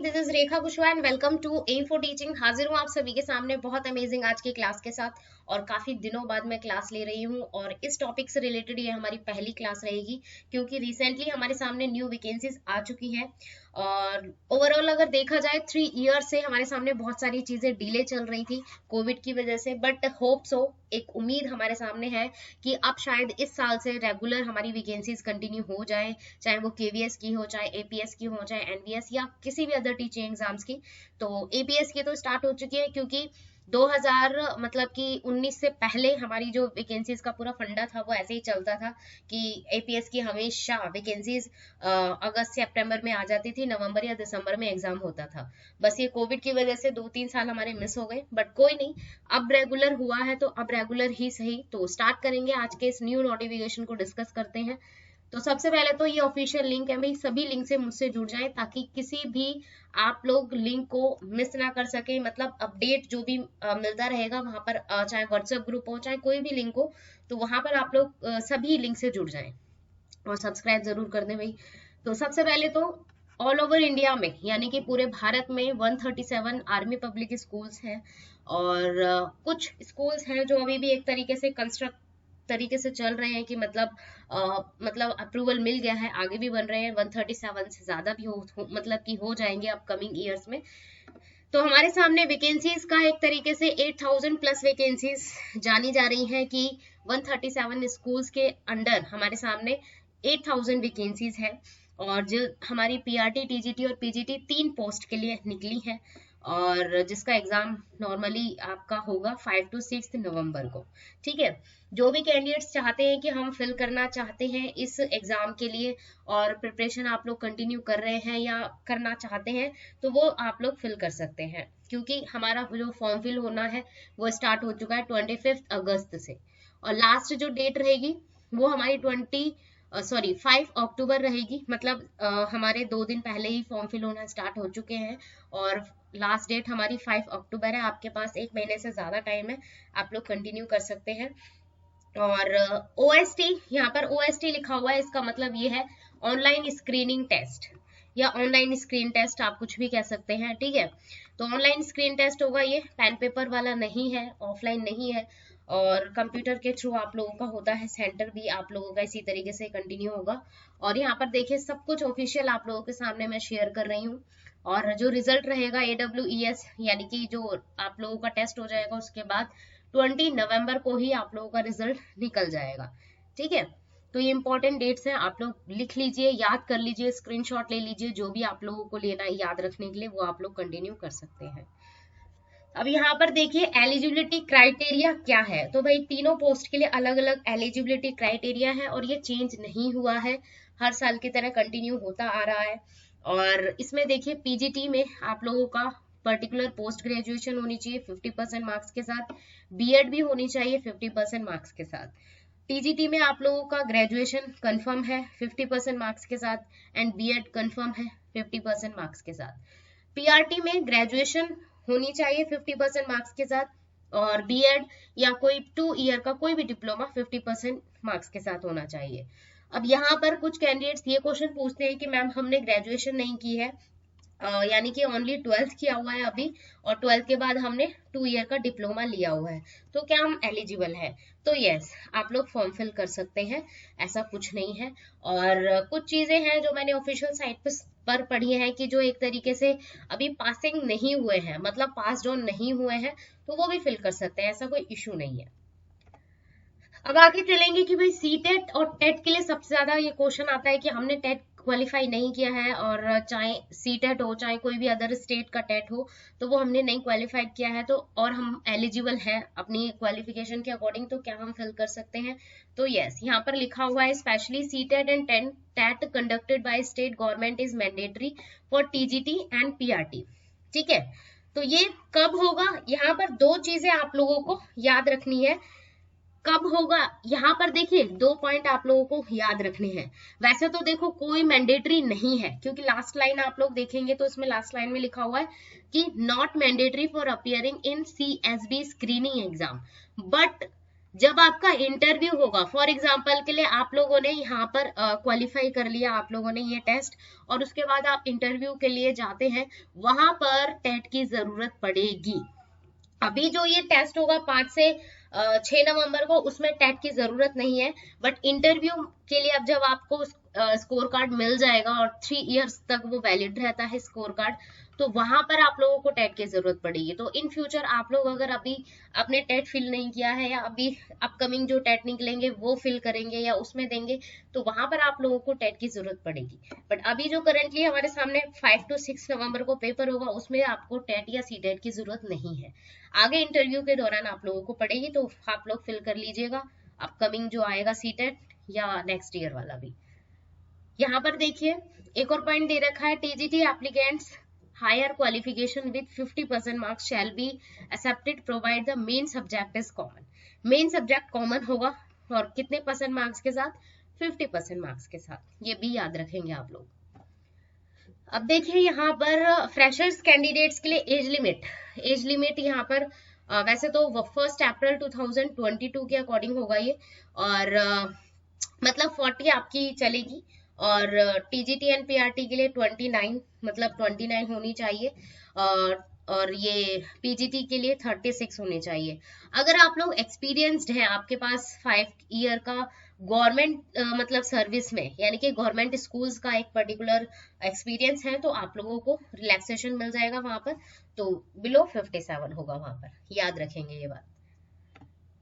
This is Rekha Kushwaha and welcome to M for teaching. हाजिर हूँ आप सभी के सामने बहुत अमेजिंग आज की क्लास के साथ। और काफी दिनों बाद मैं क्लास ले रही हूँ और इस टॉपिक से रिलेटेड ये हमारी पहली क्लास रहेगी, क्योंकि रिसेंटली हमारे सामने न्यू वैकेंसीज आ चुकी हैं। और ओवरऑल अगर देखा जाए 3 ईयर से हमारे सामने बहुत सारी चीजें डिले चल रही थी कोविड की वजह से, बट होप सो एक उम्मीद हमारे सामने है कि अब शायद इस साल से रेगुलर हमारी वैकेंसीज कंटिन्यू हो जाए, चाहे वो केवीएस की हो, चाहे एपीएस की हो, चाहे एनवीएस या किसी भी अदर टीचिंग एग्जाम्स की। तो एपीएस की तो स्टार्ट हो चुकी है, क्योंकि 2000 मतलब कि 19 से पहले हमारी जो वैकेंसीज का पूरा फंडा था वो ऐसे ही चलता था कि एपीएस की हमेशा वैकेंसीज अगस्त सितंबर में आ जाती थी, नवंबर या दिसंबर में एग्जाम होता था। बस ये कोविड की वजह से 2-3 साल हमारे मिस हो गए, बट कोई नहीं, अब रेगुलर हुआ है तो अब रेगुलर ही सही। तो स्टार्ट करेंगे, आज के इस न्यू नोटिफिकेशन को डिस्कस करते हैं। तो सबसे पहले तो ये ऑफिशियल लिंक है भाई, सभी लिंक से मुझसे जुड़ जाएं ताकि किसी भी आप लोग लिंक को मिस ना कर सके। मतलब अपडेट जो भी मिलता रहेगा वहां पर, चाहे व्हाट्सएप ग्रुप हो चाहे कोई भी लिंक हो, तो वहां पर आप लोग सभी लिंक से जुड़ जाएं और सब्सक्राइब जरूर कर दें भाई। तो सबसे पहले तो ऑल ओवर इंडिया में यानी कि पूरे भारत में 137 आर्मी पब्लिक स्कूल्स हैं। और कुछ स्कूल्स हैं जो अभी भी एक तरीके से कंस्ट्रक्ट तरीके से चल रहे हैं कि मतलब अप्रूवल मिल गया है, आगे भी बन रहे हैं। 137 से ज्यादा भी मतलब कि हो जाएंगे अपकमिंग ईयर्स में। तो हमारे सामने वैकेंसीज का एक तरीके से 8000 प्लस वैकेंसीज जानी जा रही हैं कि 137 स्कूल्स के अंडर हमारे सामने 8000 वैकेंसीज है। और जो हमारी पीआरटी, टीजीटी और पीजीटी 3 पोस्ट के लिए निकली है, और जिसका एग्जाम नॉर्मली आपका होगा 5 to 6 नवंबर को। ठीक है, जो भी कैंडिडेट्स चाहते हैं कि हम फिल करना चाहते हैं इस एग्जाम के लिए और प्रिपरेशन आप लोग कंटिन्यू कर रहे हैं या करना चाहते हैं, तो वो आप लोग फिल कर सकते हैं, क्योंकि हमारा जो फॉर्म फिल होना है वो स्टार्ट हो चुका है 25 अगस्त से। और लास्ट जो डेट रहेगी वो हमारी 5 अक्टूबर रहेगी। मतलब हमारे 2 दिन पहले ही फॉर्म फिल होना स्टार्ट हो चुके हैं और लास्ट डेट हमारी 5 अक्टूबर है। आपके पास 1 महीने से ज्यादा टाइम है, आप लोग कंटिन्यू कर सकते हैं। और ओएसटी, यहाँ पर ओएसटी लिखा हुआ है, इसका मतलब ये है ऑनलाइन स्क्रीनिंग टेस्ट या ऑनलाइन स्क्रीन टेस्ट, आप कुछ भी कह सकते हैं। ठीक है, तो ऑनलाइन स्क्रीन टेस्ट होगा, ये पेन पेपर वाला नहीं है, ऑफलाइन नहीं है, और कंप्यूटर के थ्रू आप लोगों का होता है। सेंटर भी आप लोगों का इसी तरीके से कंटिन्यू होगा। और यहाँ पर देखिए सब कुछ ऑफिशियल आप लोगों के सामने मैं शेयर कर रही हूँ। और जो रिजल्ट रहेगा AWES यानी कि जो आप लोगों का टेस्ट हो जाएगा उसके बाद 20 नवंबर को ही आप लोगों का रिजल्ट निकल जाएगा। ठीक है, तो ये इंपॉर्टेंट डेट्स हैं, आप लोग लिख लीजिए, याद कर लीजिए, स्क्रीनशॉट ले लीजिए, जो भी आप लोगों को लेना है याद रखने के लिए वो आप लोग कंटिन्यू कर सकते हैं। अब यहाँ पर देखिए एलिजिबिलिटी क्राइटेरिया क्या है। तो भाई तीनों पोस्ट के लिए अलग अलग एलिजिबिलिटी क्राइटेरिया है और ये चेंज नहीं हुआ है, हर साल की तरह कंटिन्यू होता आ रहा है। और इसमें देखिए पीजीटी में आप लोगों का पर्टिकुलर पोस्ट ग्रेजुएशन होनी चाहिए 50% मार्क्स के साथ, बीएड भी होनी चाहिए 50% मार्क्स के साथ। टीजीटी में आप लोगों का ग्रेजुएशन कंफर्म है 50% मार्क्स के साथ एंड बीएड कंफर्म है 50% मार्क्स के साथ। पीआरटी में ग्रेजुएशन होनी चाहिए 50% मार्क्स के साथ, और बीएड या कोई 2 ईयर का कोई भी डिप्लोमा 50% मार्क्स के साथ होना चाहिए। अब यहाँ पर कुछ कैंडिडेट्स ये क्वेश्चन पूछते हैं कि मैम हमने ग्रेजुएशन नहीं की है, यानी कि ओनली 12th किया हुआ है अभी, और 12th के बाद हमने 2 ईयर का डिप्लोमा लिया हुआ है, तो क्या हम एलिजिबल है? तो यस, आप लोग फॉर्म फिल कर सकते हैं, ऐसा कुछ नहीं है। और कुछ चीजें हैं जो मैंने ऑफिशियल साइट पर पढ़ी है कि जो एक तरीके से अभी पासिंग नहीं हुए हैं, मतलब पास ऑन नहीं हुए हैं, तो वो भी फिल कर सकते हैं, ऐसा कोई इशू नहीं है। अब आगे चलेंगे कि भाई सीटेट और टेट के लिए सबसे ज्यादा ये क्वेश्चन आता है कि हमने टेट क्वालिफाई नहीं किया है, और चाहे सीटेट हो चाहे कोई भी अदर स्टेट का टेट हो, तो वो हमने नहीं क्वालिफाइड किया है, तो और हम एलिजिबल हैं अपनी क्वालिफिकेशन के अकॉर्डिंग, तो क्या हम फिल कर सकते हैं? तो यस, यहाँ पर लिखा हुआ है specially CTET and TET conducted by state government is mandatory for TGT and PRT. ठीक है, तो ये कब होगा? यहाँ पर 2 चीजें आप लोगों को याद रखनी है। कब होगा, यहाँ पर देखिए 2 पॉइंट आप लोगों को याद रखने हैं। वैसे तो देखो कोई मैंडेटरी नहीं है, क्योंकि लास्ट लाइन आप लोग देखेंगे तो इसमें लास्ट लाइन में लिखा हुआ है कि not mandatory for appearing in CSB screening exam, but जब आपका इंटरव्यू होगा, फॉर एग्जाम्पल के लिए आप लोगों ने यहाँ पर क्वालिफाई कर लिया, आप लोगों ने ये टेस्ट, और उसके बाद आप इंटरव्यू के लिए जाते हैं, वहां पर टेट की जरूरत पड़ेगी। अभी जो ये टेस्ट होगा 5 से 6 नवंबर को, उसमें टेट की जरूरत नहीं है, बट इंटरव्यू के लिए अब जब आपको स्कोर कार्ड मिल जाएगा और 3 इयर्स तक वो वैलिड रहता है स्कोर कार्ड, तो वहां पर आप लोगों को टेट की जरूरत पड़ेगी। तो इन फ्यूचर आप लोग अगर अभी आपने टेट फिल नहीं किया है, या अभी अपकमिंग जो टेट निकलेंगे वो फिल करेंगे या उसमें देंगे, तो वहां पर आप लोगों को टेट की जरूरत पड़ेगी। बट अभी जो करंटली हमारे सामने 5 to 6 नवंबर को पेपर होगा, उसमें आपको टेट या सी टेट की जरूरत नहीं है। आगे इंटरव्यू के दौरान आप लोगों को पड़ेगी, तो आप लोग फिल कर लीजिएगा अपकमिंग जो आएगा सी टेट या नेक्स्ट ईयर वाला भी। यहाँ पर देखिए एक और पॉइंट दे रखा है, TGT applicants higher qualification with 50% marks shall be accepted provide the main subject is common. Main subject common होगा, और कितने परसेंट मार्क्स के साथ? 50% मार्क्स के साथ, ये भी याद रखेंगे आप लोग। अब देखिए यहाँ पर फ्रेशर्स कैंडिडेट्स के लिए एज लिमिट यहाँ पर वैसे तो 1 अप्रैल 2022 के अकॉर्डिंग होगा ये, और मतलब 40 आपकी चलेगी, और टीजीटी एंड पीआरटी के लिए 29, मतलब 29 होनी चाहिए, और ये पीजीटी के लिए 36 होने चाहिए। अगर आप लोग एक्सपीरियंस्ड हैं, आपके पास 5 ईयर का गवर्नमेंट मतलब सर्विस में, यानी कि गवर्नमेंट स्कूल्स का एक पर्टिकुलर एक्सपीरियंस है, तो आप लोगों को रिलैक्सेशन मिल जाएगा वहां पर, तो बिलो 57 होगा वहां पर, याद रखेंगे ये बात।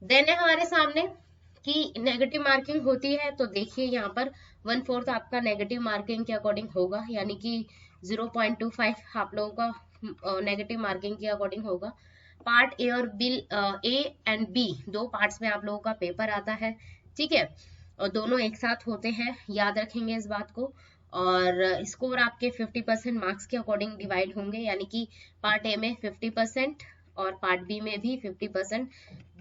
देन है हमारे सामने कि नेगेटिव मार्किंग होती है, तो देखिए यहाँ पर 1/4 आपका नेगेटिव मार्किंग के अकॉर्डिंग होगा, यानी कि 0.25 आप लोगों का नेगेटिव मार्किंग के अकॉर्डिंग होगा। पार्ट ए और B, A and B, 2 parts में आप लोगों का पेपर आता है, ठीक है, और दोनों एक साथ होते हैं, याद रखेंगे इस बात को। और स्कोर आपके 50% मार्क्स के अकॉर्डिंग डिवाइड होंगे, यानी कि पार्ट ए में 50% और पार्ट बी में भी 50%,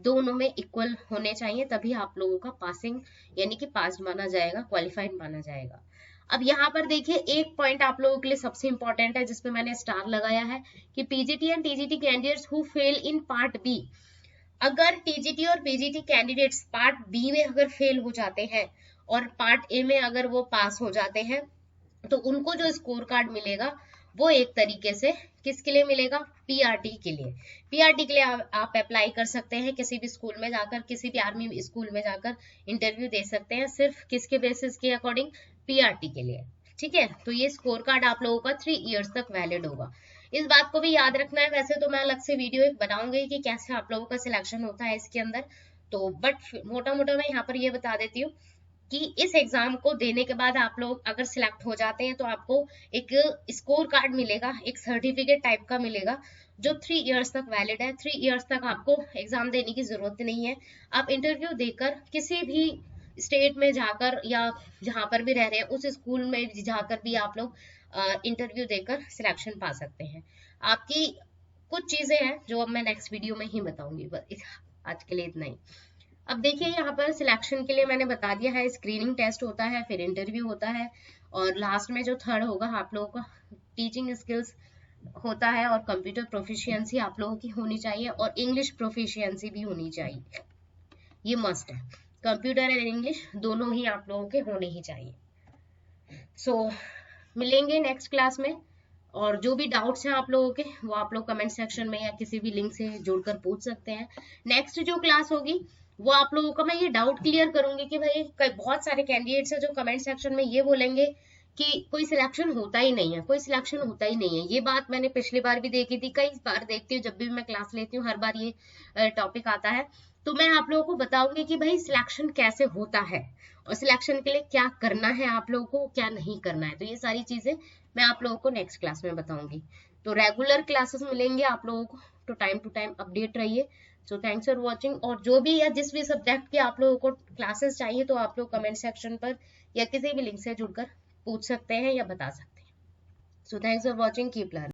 दोनों में इक्वल होने चाहिए, तभी आप लोगों का पासिंग यानी कि पास माना जाएगा, क्वालिफाइड माना जाएगा। अब यहाँ पर देखिए एक पॉइंट आप लोगों के लिए सबसे इंपॉर्टेंट है, जिसपे मैंने स्टार लगाया है, कि PGT and TGT candidates who fail in part B, अगर टीजीटी और पीजीटी कैंडिडेट्स पार्ट बी में अगर फेल हो जाते हैं और पार्ट ए में अगर वो पास हो जाते हैं, तो उनको जो स्कोर कार्ड मिलेगा वो एक तरीके से किसके लिए मिलेगा? पीआरटी के लिए। पीआरटी के लिए आप अप्लाई कर सकते हैं, किसी भी स्कूल में जाकर, किसी भी आर्मी स्कूल में जाकर इंटरव्यू दे सकते हैं, सिर्फ किसके बेसिस के अकॉर्डिंग? पीआरटी के लिए, ठीक है। तो ये स्कोर कार्ड आप लोगों का 3 इयर्स तक वैलिड होगा, इस बात को भी याद रखना है। वैसे तो मैं अलग से वीडियो एक बनाऊंगी कि कैसे आप लोगों का सिलेक्शन होता है इसके अंदर, तो बट मोटा मोटा मैं यहाँ पर ये बता देती हूँ कि इस एग्जाम को देने के बाद आप लोग अगर सिलेक्ट हो जाते हैं, तो आपको एक स्कोर कार्ड मिलेगा, एक सर्टिफिकेट टाइप का मिलेगा, जो 3 इयर्स तक वैलिड है। 3 इयर्स तक आपको एग्जाम देने की जरूरत नहीं है, आप इंटरव्यू देकर किसी भी स्टेट में जाकर या जहां पर भी रह रहे हैं उस स्कूल में जाकर भी आप लोग इंटरव्यू देकर सिलेक्शन पा सकते हैं। आपकी कुछ चीजें हैं जो अब मैं नेक्स्ट वीडियो में ही बताऊंगी, बस आज के लिए इतना ही। अब देखिए यहाँ पर सिलेक्शन के लिए मैंने बता दिया है, स्क्रीनिंग टेस्ट होता है, फिर इंटरव्यू होता है, और लास्ट में जो थर्ड होगा आप लोगों का टीचिंग स्किल्स होता है, और कंप्यूटर प्रोफिशिएंसी आप लोगों की होनी चाहिए, और इंग्लिश प्रोफिशिएंसी भी होनी चाहिए, ये मस्ट है। कंप्यूटर एंड इंग्लिश दोनों ही आप लोगों के होने ही चाहिए। सो मिलेंगे नेक्स्ट क्लास में, और जो भी डाउट्स हैं आप लोगों के, वो आप लोग कमेंट सेक्शन में या किसी भी लिंक से जुड़कर पूछ सकते हैं। नेक्स्ट जो क्लास होगी वो आप लोगों का मैं ये डाउट क्लियर करूंगी कि भाई बहुत सारे कैंडिडेट्स हैं जो कमेंट सेक्शन में ये बोलेंगे कि कोई सिलेक्शन होता ही नहीं है, कोई सिलेक्शन होता ही नहीं है। ये बात मैंने पिछली बार भी देखी थी, कई बार देखती हूँ, जब भी मैं क्लास लेती हूँ हर बार ये टॉपिक आता है, तो मैं आप लोगों को बताऊंगी कि भाई सिलेक्शन कैसे होता है, और सिलेक्शन के लिए क्या करना है आप लोगों को, क्या नहीं करना है। तो ये सारी चीजें मैं आप लोगों को नेक्स्ट क्लास में बताऊंगी। तो रेगुलर क्लासेस मिलेंगे आप लोगों को, तो टाइम टू टाइम अपडेट रहिए। सो थैंक्स फॉर वॉचिंग, और जो भी या जिस भी सब्जेक्ट की आप लोगों को क्लासेस चाहिए, तो आप लोग कमेंट सेक्शन पर या किसी भी लिंक से जुड़कर पूछ सकते हैं या बता सकते हैं। So thanks for watching, keep learning.